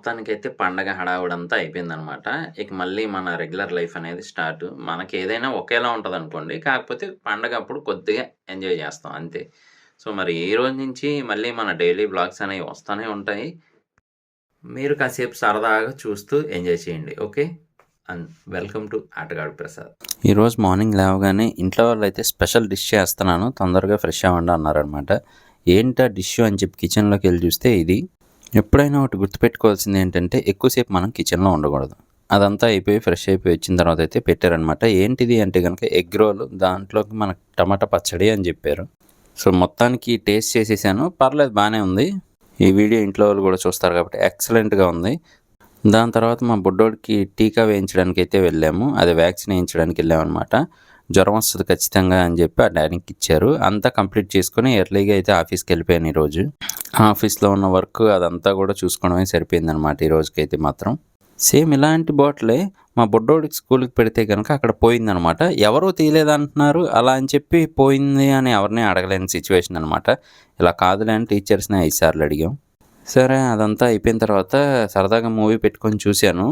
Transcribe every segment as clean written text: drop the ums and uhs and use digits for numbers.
మొత్తానికైతే పండగ హడావుడంతా అయిపోయిందనమాట. ఇక మళ్ళీ మన రెగ్యులర్ లైఫ్ అనేది స్టార్టు. మనకేదైనా ఒకేలా ఉంటదనుకోండి. కాకపోతే పండగప్పుడు కొద్దిగా ఎంజాయ్ చేస్తాం అంతే. సో, మరి ఈ రోజు నుంచి మళ్ళీ మన డైలీ వ్లాగ్స్ అనేవి వస్తానే ఉంటాయి. మీరు కాసేపు సరదాగా చూస్తూ ఎంజాయ్ చేయండి. ఓకే. అండ్ వెల్కమ్ టు ఆటగాడు ప్రసాద్. ఈరోజు మార్నింగ్ లేవగానే ఇంట్లో వాళ్ళైతే స్పెషల్ డిష్ చేస్తున్నాను, తొందరగా ఫ్రెష్ అవ్వండి అన్నారనమాట. ఏంటా డిష్ అని చెప్పి కిచెన్లోకి వెళ్ళి చూస్తే ఇది. ఎప్పుడైనా ఒకటి గుర్తుపెట్టుకోవాల్సింది ఏంటంటే, ఎక్కువసేపు మనం కిచెన్లో ఉండకూడదు. అదంతా అయిపోయి ఫ్రెష్ అయిపోయి వచ్చిన తర్వాత అయితే పెట్టారనమాట. ఏంటిది అంటే కనుక ఎగ్ రోల్, దాంట్లోకి మనకు టమాటా పచ్చడి అని చెప్పారు. సో, మొత్తానికి టేస్ట్ చేసేసాను, పర్లేదు బాగానే ఉంది. ఈ వీడియో ఇంట్లో వాళ్ళు కూడా చూస్తారు కాబట్టి ఎక్సలెంట్గా ఉంది. దాని తర్వాత మా బుడ్డోడికి టీకా వేయించడానికి అయితే వెళ్ళాము, అదే వ్యాక్సిన్ వేయించడానికి వెళ్ళామన్నమాట. జ్వరం వస్తుంది ఖచ్చితంగా అని చెప్పి ఆ డాడీకి ఇచ్చారు. అంతా కంప్లీట్ చేసుకొని ఎర్లీగా అయితే ఆఫీస్కి వెళ్ళిపోయాను ఈరోజు. ఆఫీస్లో ఉన్న వర్క్ అదంతా కూడా చూసుకోవడమే సరిపోయిందనమాట ఈ రోజుకైతే మాత్రం. సేమ్ ఇలాంటి బాటిలే మా బుడ్డోడికి స్కూల్కి పెడితే కనుక అక్కడ పోయిందనమాట. ఎవరూ తీయలేదంటున్నారు, అలా అని చెప్పి పోయింది అని ఎవరిని అడగలేని సిచ్యువేషన్ అనమాట. ఇలా కాదులే అని టీచర్స్ని 5 సార్లు అడిగాం. సరే, అదంతా అయిపోయిన తర్వాత సరదాగా మూవీ పెట్టుకొని చూశాను,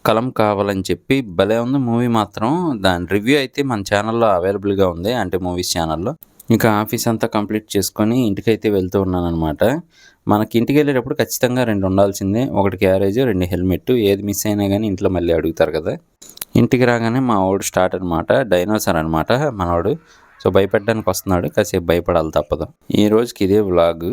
కలం కావాలని చెప్పి. భలే ఉంది మూవీ మాత్రం. దాని రివ్యూ అయితే మన ఛానల్లో అవైలబుల్గా ఉంది, అంటే మూవీస్ ఛానల్లో. ఇంకా ఆఫీస్ అంతా కంప్లీట్ చేసుకొని ఇంటికైతే వెళ్తూ ఉన్నానమాట. మనకి ఇంటికి వెళ్ళేటప్పుడు ఖచ్చితంగా 2 ఉండాల్సిందే, ఒకటి క్యారేజ్, 2 హెల్మెట్. ఏది మిస్ అయినా కానీ ఇంట్లో మళ్ళీ అడుగుతారు కదా. ఇంటికి రాగానే మా వాడు స్టార్ట్ అనమాట, డైనోసార్ అనమాట మనవాడు. సో, భయపెట్టడానికి వస్తున్నాడు, కాసేపు భయపడాలి తప్పదు. ఈ రోజుకి ఇదే వ్లాగ్.